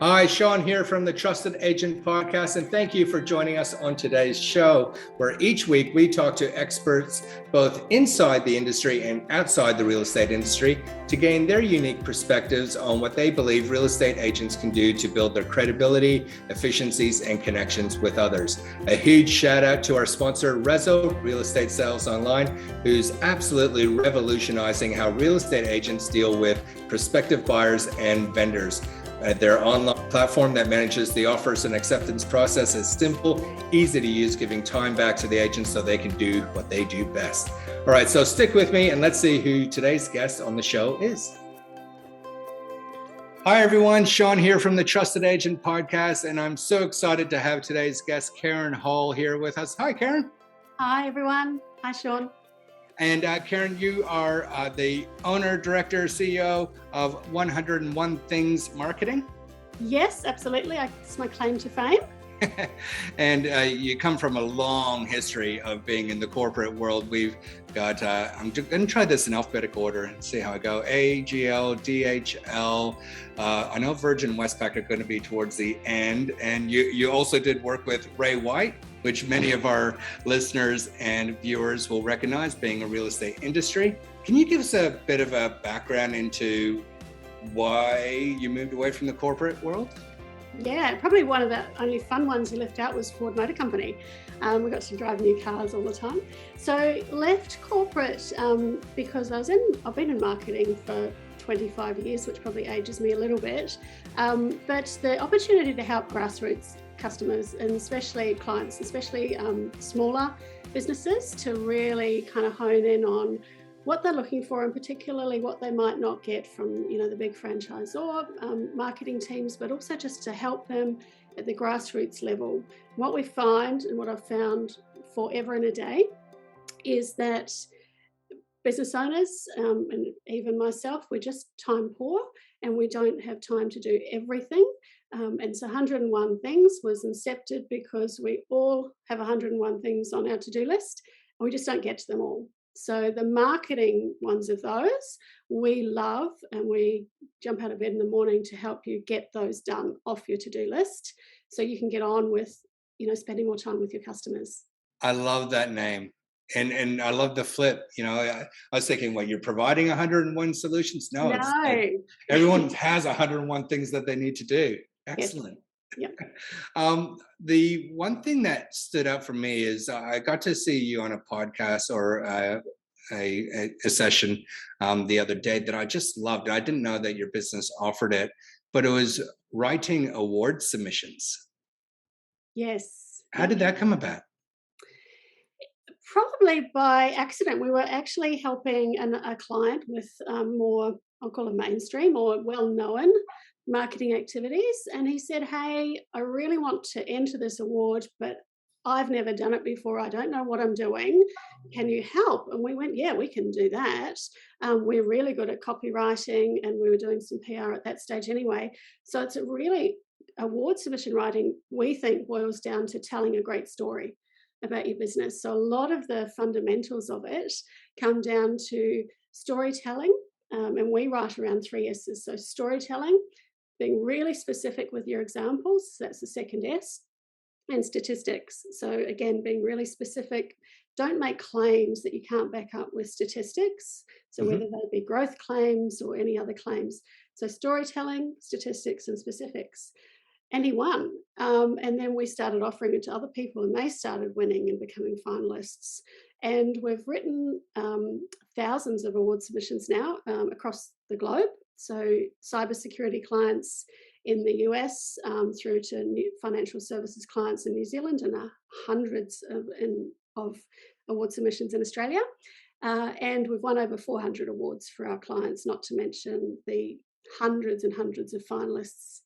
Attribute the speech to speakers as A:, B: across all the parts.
A: Hi, Sean here from the Trusted Agent Podcast, and thank you for joining us on today's show, where each week we talk to experts both inside the industry and outside the real estate industry to gain their unique perspectives on what they believe real estate agents can do to build their credibility, efficiencies, and connections with others. A huge shout out to our sponsor, Rezo Real Estate Sales Online, who's absolutely revolutionizing how real estate agents deal with prospective buyers and vendors. Their online platform that manages the offers and acceptance process is simple, easy to use, giving time back to the agents so they can do what they do best. All right, so stick with me and let's see who today's guest on the show is. Hi, everyone. Sean here from the Trusted Agent Podcast, and I'm so excited to have today's guest, Karen Hall, here with us. Hi, Karen.
B: Hi, everyone. Hi, Sean.
A: And Karen, you are the owner, director, CEO of 101 Things Marketing.
B: Yes, absolutely. It's my claim to fame.
A: And you come from a long history of being in the corporate world. We've got, I'm going to try this in alphabetical order and see how I go. AGL, DHL. I know Virgin Westpac are going to be towards the end. And you also did work with Ray White, which many of our listeners and viewers will recognize being a real estate industry. Can you give us a bit of a background into why you moved away from the corporate world?
B: Yeah, probably one of the only fun ones you left out was Ford Motor Company. We got to drive new cars all the time. So left corporate because I've been in marketing for 25 years, which probably ages me a little bit. But the opportunity to help grassroots customers and especially clients, especially smaller businesses, to really kind of hone in on what they're looking for, and particularly what they might not get from, the big franchisor marketing teams, but also just to help them at the grassroots level. What we find, and what I've found forever and a day, is that business owners and even myself, we're just time poor and we don't have time to do everything. And so 101 Things was incepted because we all have 101 things on our to-do list and we just don't get to them all. So the marketing ones of those we love, and we jump out of bed in the morning to help you get those done off your to-do list so you can get on with, spending more time with your customers.
A: I love that name. And I love the flip. I was thinking, well, you're providing 101 solutions. No. It's like everyone has 101 things that they need to do. Excellent.
B: Yes.
A: The one thing that stood out for me is I got to see you on a podcast or a session the other day that I just loved. I didn't know that your business offered it, but it was writing award submissions.
B: Yes.
A: How did that come about?
B: Probably by accident. We were actually helping a client with more, I'll call it mainstream or well-known marketing activities. And he said, hey, I really want to enter this award, but I've never done it before. I don't know what I'm doing. Can you help? And we went, yeah, we can do that. We're really good at copywriting, and we were doing some PR at that stage anyway. So it's a really, award submission writing, we think, boils down to telling a great story about your business. So a lot of the fundamentals of it come down to storytelling, and we write around 3 S's. So storytelling, being really specific with your examples, that's the second S, and statistics. So again, being really specific. Don't make claims that you can't back up with statistics. So whether they be growth claims or any other claims. So storytelling, statistics, and specifics. And he won. And then we started offering it to other people, and they started winning and becoming finalists. And we've written thousands of award submissions now across the globe. So cybersecurity clients in the US through to financial services clients in New Zealand, and hundreds of award submissions in Australia. And we've won over 400 awards for our clients, not to mention the hundreds and hundreds of finalists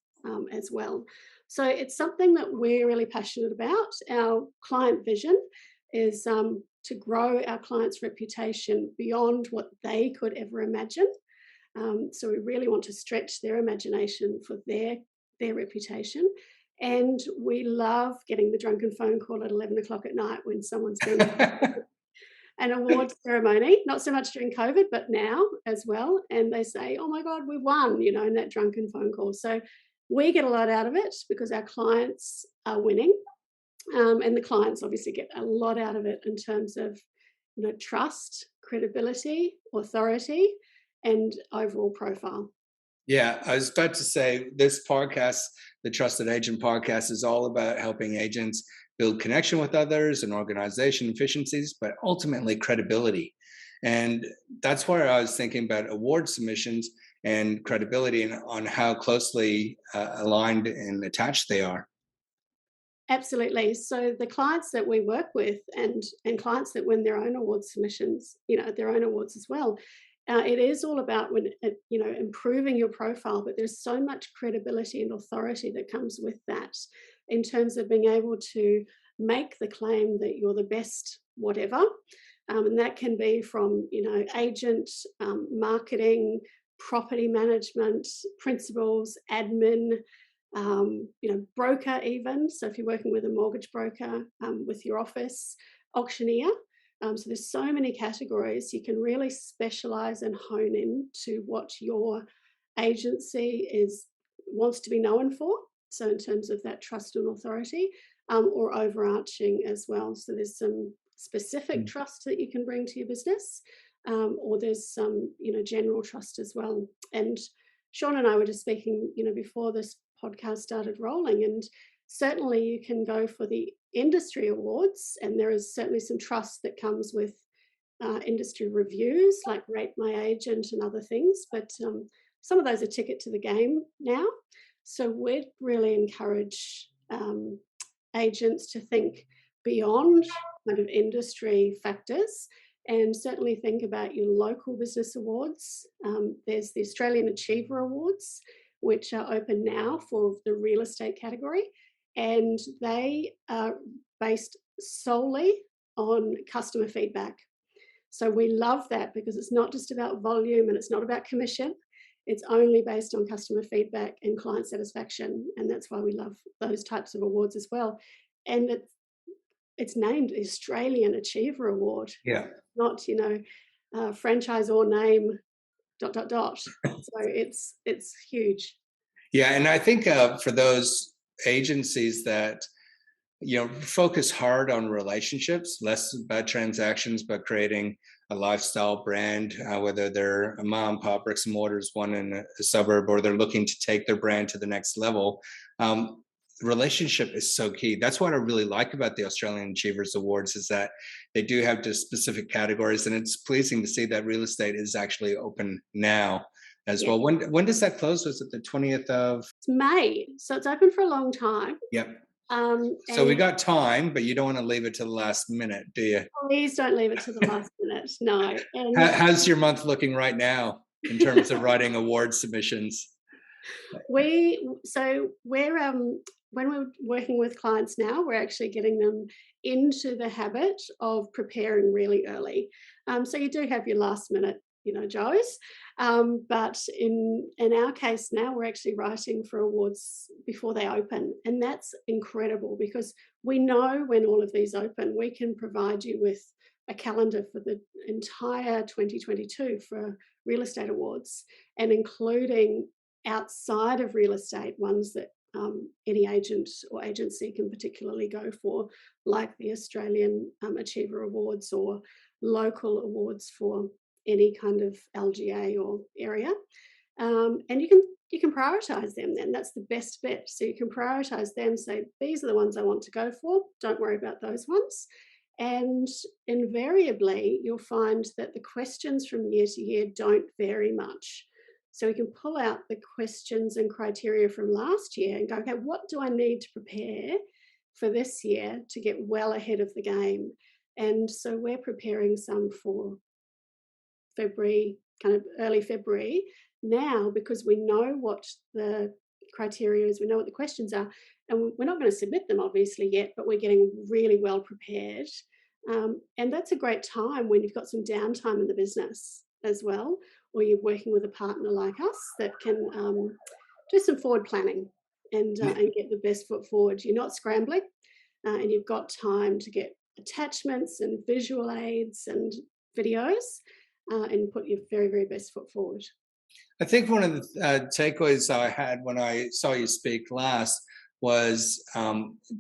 B: as well. So it's something that we're really passionate about. Our client vision is to grow our clients' reputation beyond what they could ever imagine. So we really want to stretch their imagination for their reputation. And we love getting the drunken phone call at 11 o'clock at night when someone's been an awards ceremony, not so much during COVID, but now as well. And they say, oh my God, we won, in that drunken phone call. So We get a lot out of it because our clients are winning, and the clients obviously get a lot out of it in terms of, trust, credibility, authority, and overall profile.
A: Yeah, I was about to say this podcast, the Trusted Agent podcast, is all about helping agents build connection with others and organization efficiencies, but ultimately credibility. And that's where I was thinking about award submissions and credibility and on how closely aligned and attached they are.
B: Absolutely. So the clients that we work with, and clients that win their own award submissions, their own awards as well. It is all about improving your profile, but there's so much credibility and authority that comes with that, in terms of being able to make the claim that you're the best, whatever, and that can be from agent, marketing, property management, principals, admin, broker even. So if you're working with a mortgage broker, with your office, auctioneer. So there's so many categories. You can really specialize and hone in to what your agency wants to be known for. So in terms of that trust and authority, or overarching as well. So there's some specific trust that you can bring to your business, or there's some general trust as well. And Sean and I were just speaking before this podcast started rolling, and certainly you can go for the industry awards, and there is certainly some trust that comes with industry reviews like Rate My Agent and other things, but some of those are ticket to the game now. So we'd really encourage agents to think beyond kind of industry factors, and certainly think about your local business awards. There's the Australian Achiever Awards, which are open now for the real estate category, and they are based solely on customer feedback. So we love that because it's not just about volume and it's not about commission. It's only based on customer feedback and client satisfaction, and that's why we love those types of awards as well. And it's named the Australian Achiever Award,
A: Yeah.
B: not franchisor name ... So it's huge.
A: Yeah. And I think for those agencies that focus hard on relationships, less about transactions, but creating a lifestyle brand, whether they're a mom and pop bricks and mortars, one in a suburb, or they're looking to take their brand to the next level. Relationship is so key. That's what I really like about the Australian Achievers Awards, is that they do have just specific categories, and it's pleasing to see that real estate is actually open now as
B: Yeah.
A: well. When does that close? Was it the 20th of?
B: It's May, so it's open for a long time.
A: Yep. So we
B: And
A: got time, but you don't want to leave it to the last minute, do you?
B: please don't leave it to the last minute. No.
A: How's your month looking right now in terms of writing award submissions?
B: We're when we're working with clients now, we're actually getting them into the habit of preparing really early. So you do have your last minute, Joes, but in our case now, we're actually writing for awards before they open, and that's incredible because we know when all of these open, we can provide you with a calendar for the entire 2022 for real estate awards, and including outside of real estate ones that any agent or agency can particularly go for, like the Australian Achiever Awards, or local awards for any kind of LGA or area. And you can prioritize them then. That's the best bit. So you can prioritize them, say, these are the ones I want to go for. Don't worry about those ones. And invariably, you'll find that the questions from year to year don't vary much. So we can pull out the questions and criteria from last year and go, okay, what do I need to prepare for this year to get well ahead of the game? And so we're preparing some for February, kind of early February now, because we know what the criteria is, we know what the questions are, and we're not going to submit them obviously yet, but we're getting really well prepared. And that's a great time when you've got some downtime in the business as well, or you're working with a partner like us that can do some forward planning and get the best foot forward. You're not scrambling, and you've got time to get attachments and visual aids and videos, and put your very, very best foot forward.
A: I think one of the takeaways I had when I saw you speak last was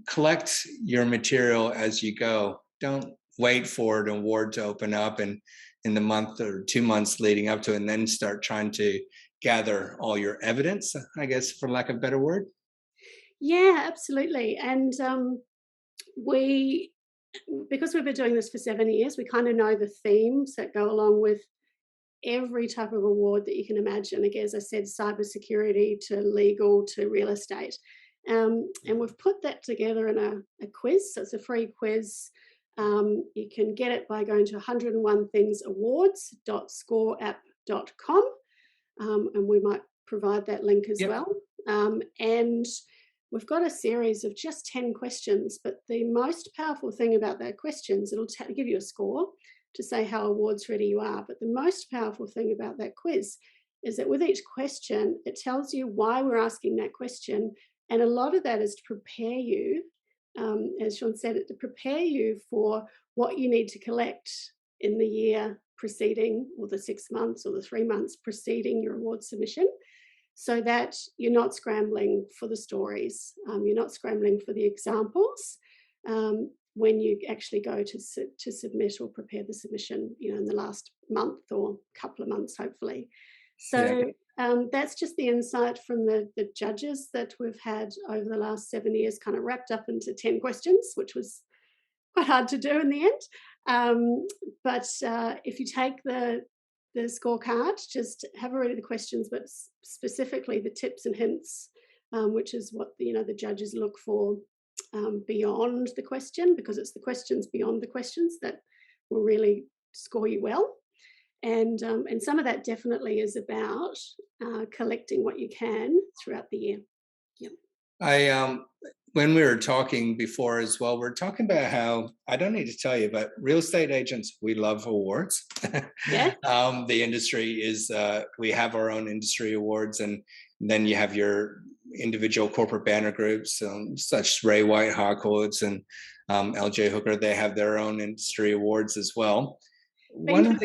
A: collect your material as you go. Don't wait for an award to open up and in the month or 2 months leading up to it, and then start trying to gather all your evidence, I guess, for lack of a better word.
B: Yeah, absolutely. And we, because we've been doing this for 7 years, we kind of know the themes that go along with every type of award that you can imagine. Again, as I said, cybersecurity to legal to real estate. And we've put that together in a quiz. So it's a free quiz. You can get it by going to 101thingsawards.scoreapp.com. And we might provide that link as well. And we've got a series of just 10 questions, but the most powerful thing about that questions, it'll give you a score to say how awards ready you are. But the most powerful thing about that quiz is that with each question, it tells you why we're asking that question. And a lot of that is to prepare you, as Sean said, to prepare you for what you need to collect in the year preceding, or the 6 months or the 3 months preceding your award submission, so that you're not scrambling for the stories, you're not scrambling for the examples when you actually go to submit or prepare the submission, in the last month or couple of months, hopefully. So that's just the insight from the judges that we've had over the last 7 years, kind of wrapped up into 10 questions, which was quite hard to do in the end. But if you take the scorecard, just have a read of the questions, but specifically the tips and hints, which is what the judges look for beyond the question, because it's the questions beyond the questions that will really score you well. And some of that definitely is about collecting what you can throughout the year. Yeah.
A: When we were talking before as well, we're talking about how, I don't need to tell you, but real estate agents, we love awards.
B: Yeah.
A: The industry is, we have our own industry awards, and then you have your individual corporate banner groups, such Ray White Harcourts and LJ Hooker. They have their own industry awards as well.
B: Yeah,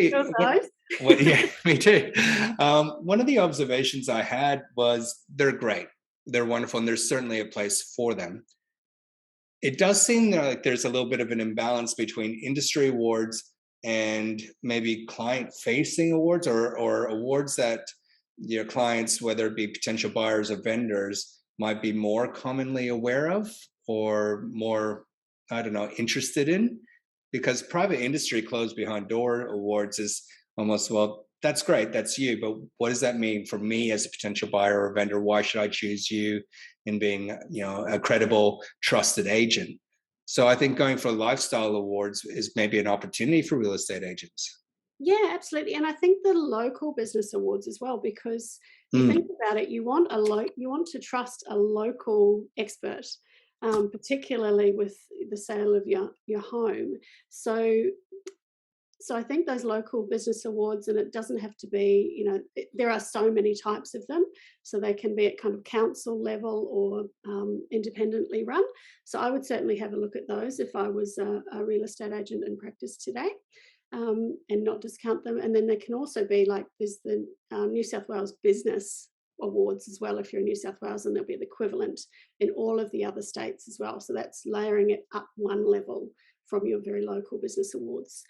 A: me too. One of the observations I had was they're great. They're wonderful, and there's certainly a place for them. It does seem like there's a little bit of an imbalance between industry awards and maybe client-facing awards, or awards that your clients, whether it be potential buyers or vendors, might be more commonly aware of or more, I don't know, interested in. Because private industry closed behind door awards is almost, well, that's great, that's you, but what does that mean for me as a potential buyer or vendor? Why should I choose you in being, a credible, trusted agent? So I think going for lifestyle awards is maybe an opportunity for real estate agents.
B: Yeah, absolutely. And I think the local business awards as well, because you think about it, you want to trust a local expert, particularly with the sale of your home. So I think those local business awards, and it doesn't have to be, there are so many types of them. So they can be at kind of council level or independently run. So I would certainly have a look at those if I was a real estate agent in practice today, and not discount them. And then there can also be, like, there's the New South Wales Business Awards as well, if you're in New South Wales, and there'll be the equivalent in all of the other states as well. So that's layering it up one level from your very local business awards.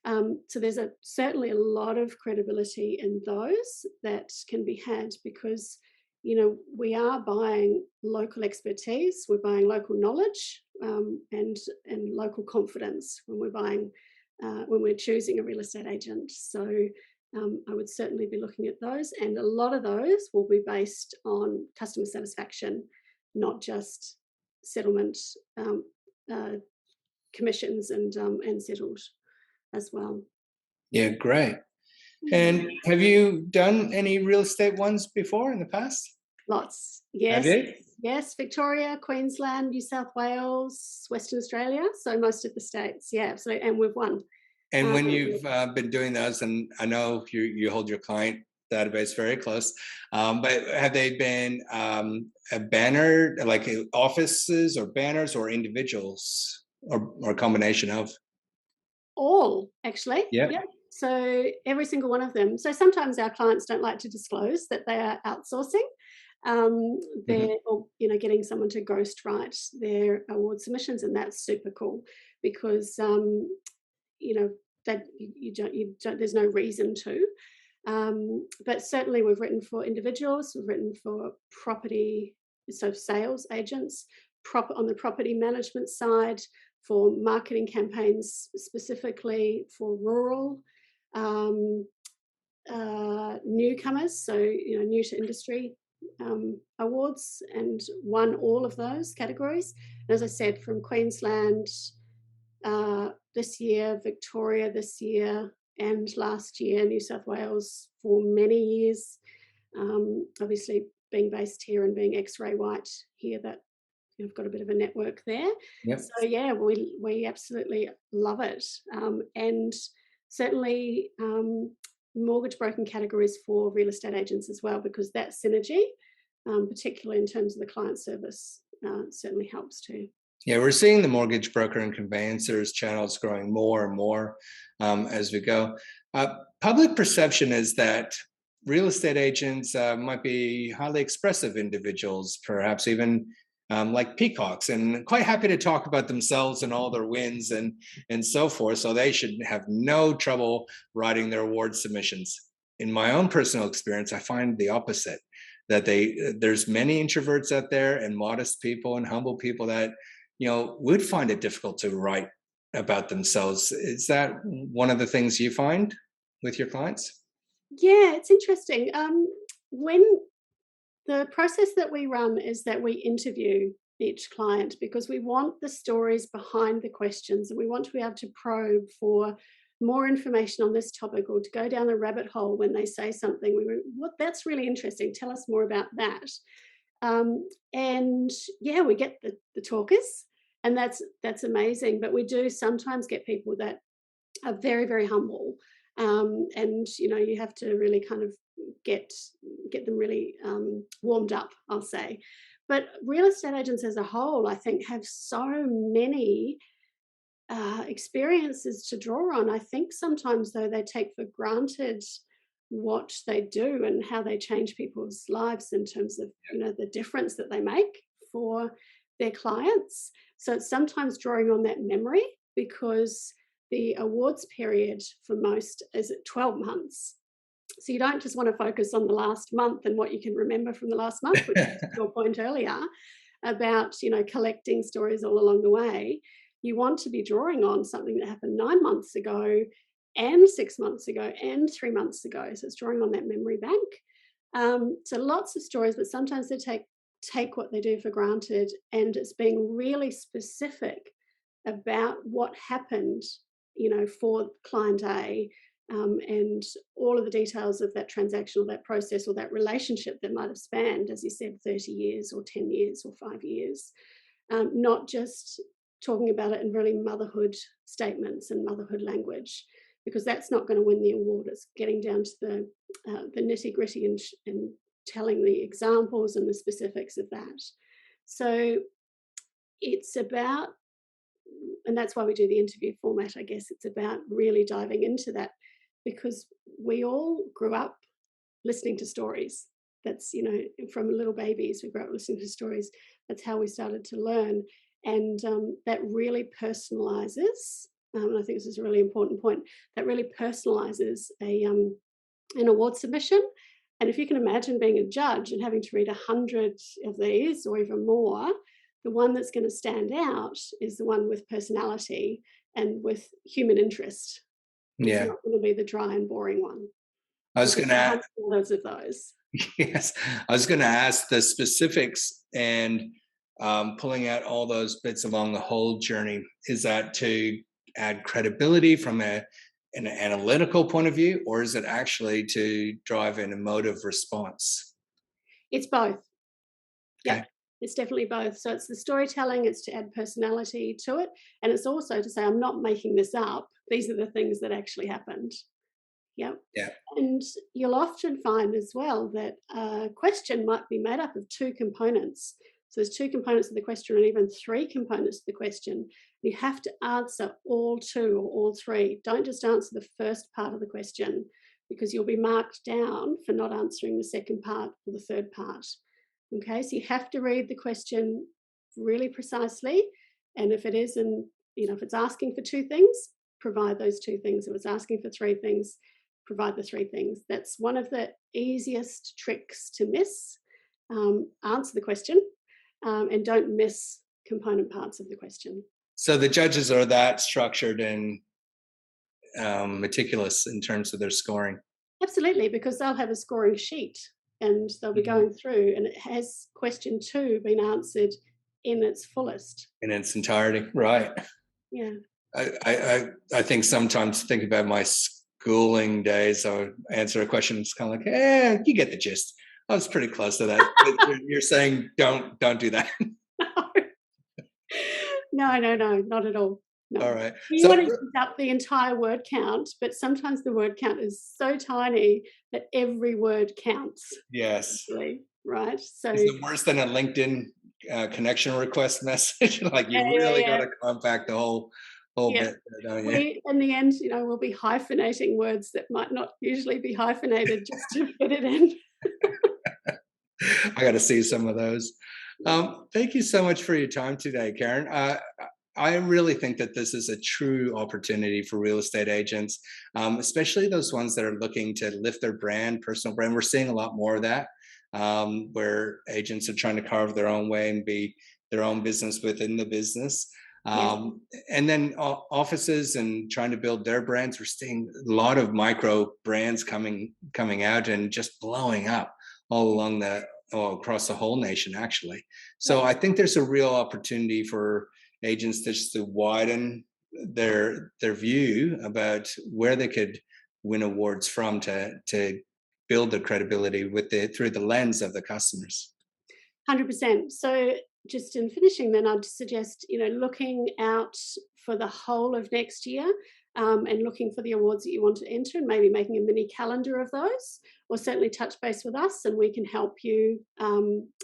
B: So there's certainly a lot of credibility in those that can be had, because we are buying local expertise, we're buying local knowledge, and local confidence when we're choosing a real estate agent. So I would certainly be looking at those, and a lot of those will be based on customer satisfaction, not just settlement commissions and settled as well.
A: Yeah, great. And have you done any real estate ones before in the past?
B: Lots. Yes.
A: Have you?
B: Yes, Victoria, Queensland, New South Wales, Western Australia. So most of the states. Yeah, absolutely. And we've won.
A: And when you've been doing those, and I know you hold your client database very close, but have they been a banner, like offices or banners, or individuals, or a combination of?
B: All, actually.
A: Yeah.
B: Yep. So every single one of them. So sometimes our clients don't like to disclose that they are outsourcing.
A: Mhm.
B: They're or getting someone to ghostwrite their award submissions, and that's super cool because you know that you don't there's no reason to. But certainly we've written for individuals, we've written for property, so sales agents, on the property management side, for marketing campaigns specifically for rural um, newcomers, so new to industry awards, and won all of those categories. And as I said, from Queensland this year, Victoria this year, and last year, New South Wales for many years. Obviously, being based here and being X-ray white here, that you've got a bit of a network there.
A: Yep.
B: So yeah, we absolutely love it, and certainly mortgage broking categories for real estate agents as well, because that synergy, particularly in terms of the client service, certainly helps too.
A: Yeah, we're seeing the mortgage broker and conveyancers channels growing more and more as we go. Public perception is that real estate agents might be highly expressive individuals, perhaps even like peacocks, and quite happy to talk about themselves and all their wins and so forth. So they should have no trouble writing their award submissions. In my own personal experience, I find the opposite. That there's many introverts out there and modest people and humble people that would find it difficult to write about themselves. Is that one of the things you find with your clients?
B: Yeah, it's interesting. When the process that we run is that we interview each client because we want the stories behind the questions, and we want to be able to probe for more information on this topic, or to go down a rabbit hole when they say something. What, that's really interesting. Tell us more about that. And yeah, we get the talkers, and that's amazing. But we do sometimes get people that are very, very humble, and you have to really kind of get get them really warmed up, I'll say. But real estate agents as a whole, I think, have so many experiences to draw on. I think sometimes, though, they take for granted what they do and how they change people's lives in terms of the difference that they make for their clients. So it's sometimes drawing on that memory, because the awards period for most is at 12 months. So you don't just want to focus on the last month and what you can remember from the last month, which is your point earlier about collecting stories all along the way. You want to be drawing on something that happened 9 months ago, and 6 months ago, and 3 months ago. So it's drawing on that memory bank. So lots of stories, but sometimes they take what they do for granted, and it's being really specific about what happened, for client A, and all of the details of that transaction or that process or that relationship that might have spanned, as you said, 30 years or 10 years or 5 years. Not just talking about it in really motherhood statements and motherhood language, because that's not going to win the award. It's getting down to the nitty gritty, and telling the examples and the specifics of that. So it's about, and that's why we do the interview format, I guess. It's about really diving into that, because we all grew up listening to stories. That's, from little babies, we grew up listening to stories. That's how we started to learn. And that really personalizes, and I think this is a really important point, that really personalizes an award submission. And if you can imagine being a judge and having to read 100 of these or even more, the one that's going to stand out is the one with personality and with human interest. It's
A: Yeah,
B: not going to be the dry and boring one,
A: I was
B: because
A: going
B: there are
A: to.
B: hundreds of those.
A: Yes, I was going to ask the specifics and pulling out all those bits along the whole journey. Is that to add credibility from an analytical point of view, or is it actually to drive an emotive response?
B: It's both.
A: Okay.
B: Yep. It's definitely both. So it's the storytelling, it's to add personality to it. And it's also to say, I'm not making this up. These are the things that actually happened. Yep.
A: Yeah.
B: And you'll often find as well that a question might be made up of two components. So there's 2 components of the question and even 3 components of the question. You have to answer all 2 or all 3. Don't just answer the first part of the question, because you'll be marked down for not answering the second part or the third part. Okay, so you have to read the question really precisely. And if it is, if it's asking for 2 things, provide those 2 things. If it's asking for 3 things, provide the 3 things. That's one of the easiest tricks to miss. Answer the question and don't miss component parts of the question.
A: So the judges are that structured and meticulous in terms of their scoring.
B: Absolutely, because they'll have a scoring sheet and they'll be going through, and it has question 2 been answered in its fullest.
A: In its entirety, right?
B: Yeah.
A: I think sometimes think about my schooling days. I would answer a question. It's kind of like, you get the gist. I was pretty close to that. But you're saying don't do that.
B: No, not at all. No.
A: All right.
B: You want to use up the entire word count, but sometimes the word count is so tiny that every word counts.
A: Yes.
B: Actually, right. So
A: is it worse than a LinkedIn connection request message? Like you really got to compact the whole bit, don't you?
B: In the end, we'll be hyphenating words that might not usually be hyphenated just to fit it in.
A: I got to see some of those. Thank you so much for your time today, Karen. I really think that this is a true opportunity for real estate agents, especially those ones that are looking to lift their brand, personal brand. We're seeing a lot more of that, where agents are trying to carve their own way and be their own business within the business. And then offices and trying to build their brands. We're seeing a lot of micro brands coming out and just blowing up all along across the whole nation, actually. So I think there's a real opportunity for agents just to widen their view about where they could win awards from to build their credibility through the lens of the customers.
B: 100%. So just in finishing, then I'd suggest looking out for the whole of next year. And looking for the awards that you want to enter and maybe making a mini calendar of those, or certainly touch base with us and we can help you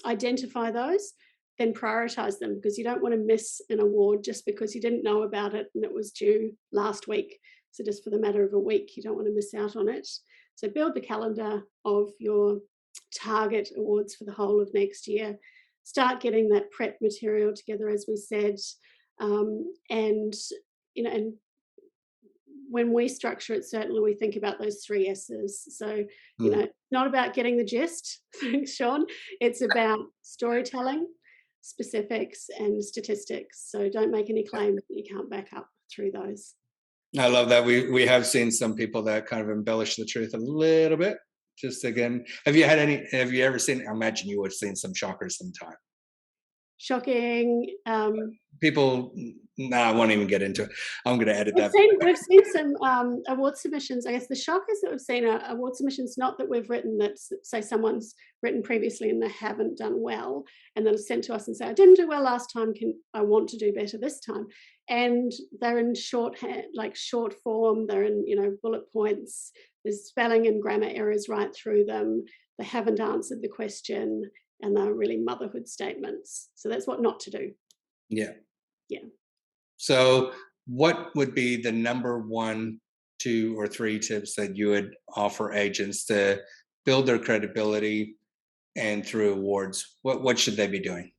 B: identify those, then prioritize them, because you don't want to miss an award just because you didn't know about it and it was due last week. So just for the matter of a week, you don't want to miss out on it. So build the calendar of your target awards for the whole of next year. Start getting that prep material together, as we said, and when we structure it, certainly we think about those 3 S's. So, not about getting the gist, thanks, Sean. It's about storytelling, specifics, and statistics. So don't make any claims that you can't back up through those.
A: I love that. We have seen some people that kind of embellish the truth a little bit. Just again, have you ever seen, I imagine you would have seen some shockers sometime.
B: Shocking.
A: People, I won't even get into it. I'm going to edit that.
B: We've seen some award submissions. I guess the shockers that we've seen are award submissions, not that we've written that, say someone's written previously and they haven't done well, and then sent to us and say, I didn't do well last time, I want to do better this time. And they're in shorthand, like short form, they're in, bullet points, there's spelling and grammar errors right through them, they haven't answered the question, and they're really motherhood statements. So that's what not to do.
A: Yeah.
B: Yeah.
A: So what would be the number 1, 2, or 3 tips that you would offer agents to build their credibility and through awards? What should they be doing?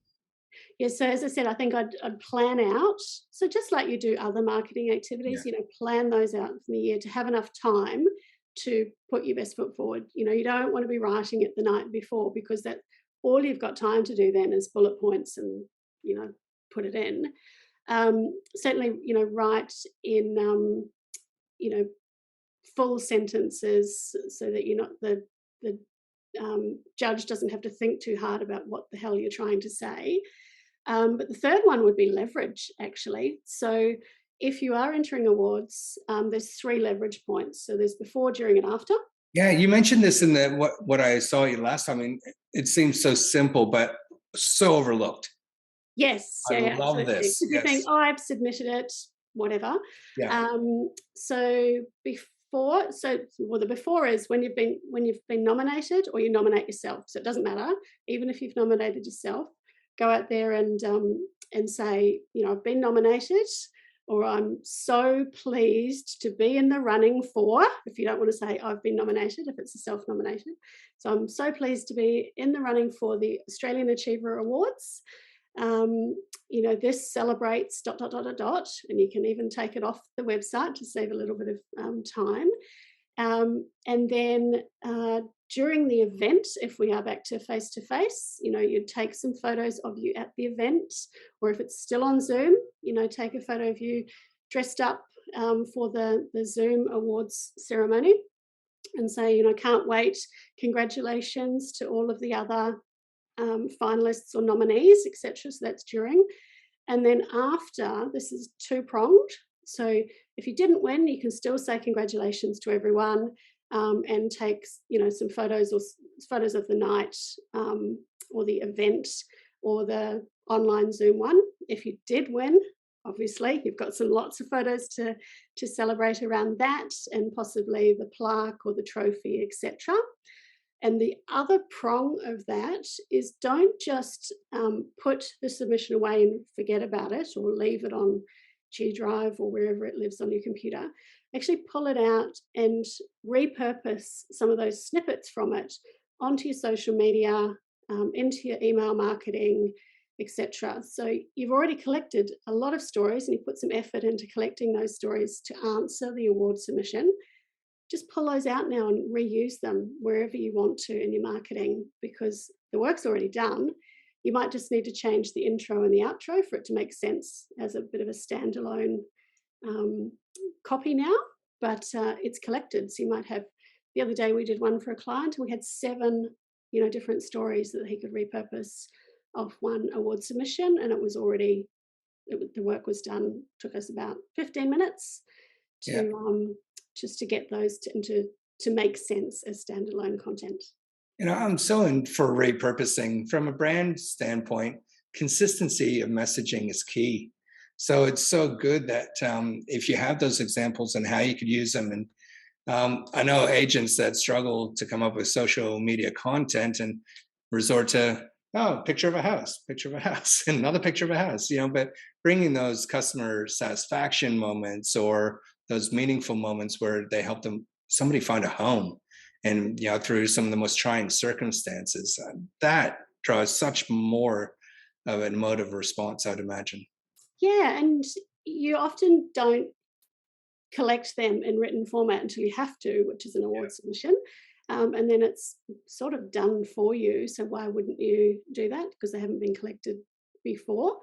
B: Yeah, so as I said, I think I'd plan out. So just like you do other marketing activities, plan those out for the year to have enough time to put your best foot forward. You don't want to be writing it the night before, because that all you've got time to do then is bullet points and, put it in. Certainly, write in, full sentences so that you're not the judge doesn't have to think too hard about what the hell you're trying to say. But the third one would be leverage, actually. So if you are entering awards, there's 3 leverage points. So there's before, during, and after. Yeah,
A: you mentioned this in what I saw you last time. I mean, it seems so simple, but so overlooked.
B: Yes,
A: I love this.
B: You think, I've submitted it, whatever.
A: Yeah.
B: So the before is when you've been nominated or you nominate yourself. So it doesn't matter, even if you've nominated yourself. go out there and say, I've been nominated, or I'm so pleased to be in the running for, if you don't want to say I've been nominated, if it's a self-nomination. So I'm so pleased to be in the running for the Australian Achiever Awards. This celebrates ... and you can even take it off the website to save a little bit of time. And then during the event, if we are back to face-to-face, you'd take some photos of you at the event, or if it's still on Zoom, take a photo of you dressed up for the Zoom awards ceremony and say, can't wait, congratulations to all of the other finalists or nominees, etc. So that's during. And then after, this is two-pronged. So if you didn't win, you can still say congratulations to everyone and take, some photos or photos of the night or the event or the online Zoom one. If you did win, obviously, you've got lots of photos to celebrate around that, and possibly the plaque or the trophy, etc. And the other prong of that is, don't just put the submission away and forget about it, or leave it on G Drive or wherever it lives on your computer. Actually pull it out and repurpose some of those snippets from it onto your social media, into your email marketing, etc. So you've already collected a lot of stories and you put some effort into collecting those stories to answer the award submission. Just pull those out now and reuse them wherever you want to in your marketing, because the work's already done. You might just need to change the intro and the outro for it to make sense as a bit of a standalone copy now, but it's collected. So you might have, the other day we did one for a client and we had 7, different stories that he could repurpose off one award submission, and it was already, the work was done. Took us about 15 minutes to just to get those to make sense as standalone content.
A: I'm so in for repurposing. From a brand standpoint, consistency of messaging is key. So it's so good that if you have those examples and how you could use them. And I know agents that struggle to come up with social media content and resort to, picture of a house, and another picture of a house, but bringing those customer satisfaction moments or those meaningful moments where they help somebody find a home, and through some of the most trying circumstances, that draws such more of an emotive response, I'd imagine.
B: Yeah, and you often don't collect them in written format until you have to, which is an award submission, and then it's sort of done for you. So why wouldn't you do that? Because they haven't been collected before.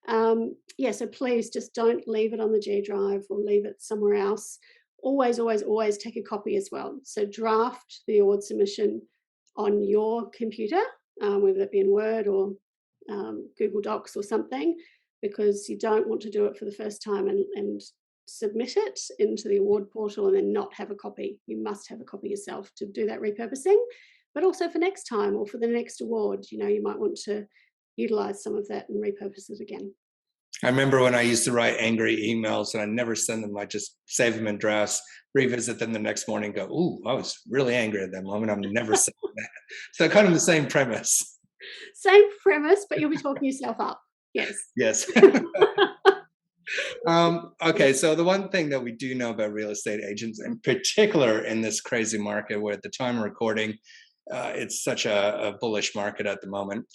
B: So please just don't leave it on the G Drive or leave it somewhere else. Always, always, always take a copy as well. So draft the award submission on your computer, whether it be in Word or Google Docs or something, because you don't want to do it for the first time and submit it into the award portal and then not have a copy. You must have a copy yourself to do that repurposing, but also for next time or for the next award, you might want to utilize some of that and repurpose it again.
A: I remember when I used to write angry emails and I never send them. I just save them in drafts, revisit them the next morning, go, ooh, I was really angry at that moment. I'm never saying that. So kind of the same premise.
B: Same premise, but you'll be talking yourself up. Yes.
A: Yes. Okay, so the one thing that we do know about real estate agents, in particular in this crazy market where at the time of recording, it's such a bullish market at the moment.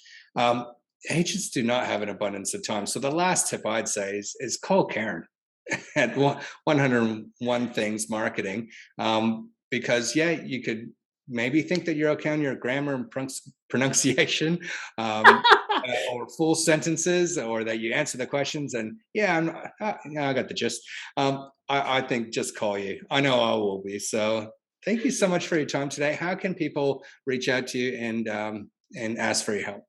A: Agents do not have an abundance of time. So the last tip I'd say is call Karen at 101 Things Marketing, because you could maybe think that you're okay on your grammar and pronunciation, or full sentences, or that you answer the questions. And I got the gist. I think just call you. I know I will be. So thank you so much for your time today. How can people reach out to you and ask for your help?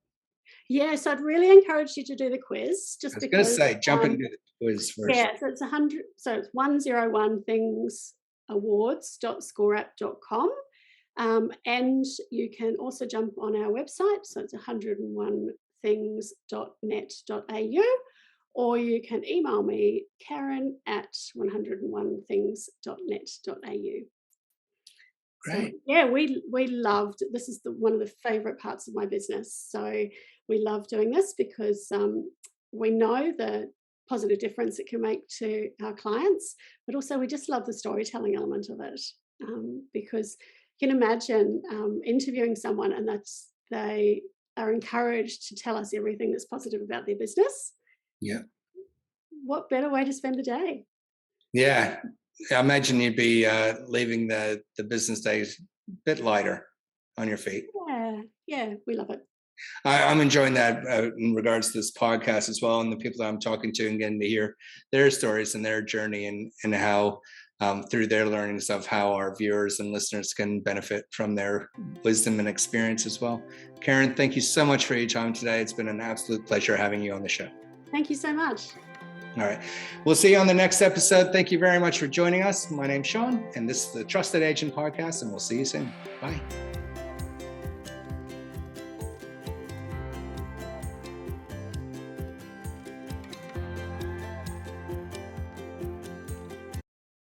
B: Yes, I'd really encourage you to do the quiz. Just
A: I was going to
B: because,
A: say, jump into the quiz first.
B: Yeah, so it's 100. So it's 101 Things Awards.scoreapp.com. And you can also jump on our website. So it's 101things.net.au, or you can email me, Karen at 101things.net.au. So
A: Great.
B: yeah, we loved this is one of the favorite parts of my business. So we love doing this because we know the positive difference it can make to our clients, but also we just love the storytelling element of it because you can imagine interviewing someone and they are encouraged to tell us everything that's positive about their business.
A: Yeah.
B: What better way to spend the day?
A: Yeah. I imagine you'd be leaving the business days a bit lighter on your feet.
B: Yeah, yeah, we love it.
A: I'm enjoying that in regards to this podcast as well, and the people that I'm talking to and getting to hear their stories and their journey, and how through their learnings of how our viewers and listeners can benefit from their wisdom and experience as well. Karen, thank you so much for your time today. It's been an absolute pleasure having you on the show.
B: Thank you so much.
A: All right. We'll see you on the next episode. Thank you very much for joining us. My name's Sean, and this is the Trusted Agent Podcast, and we'll see you soon. Bye.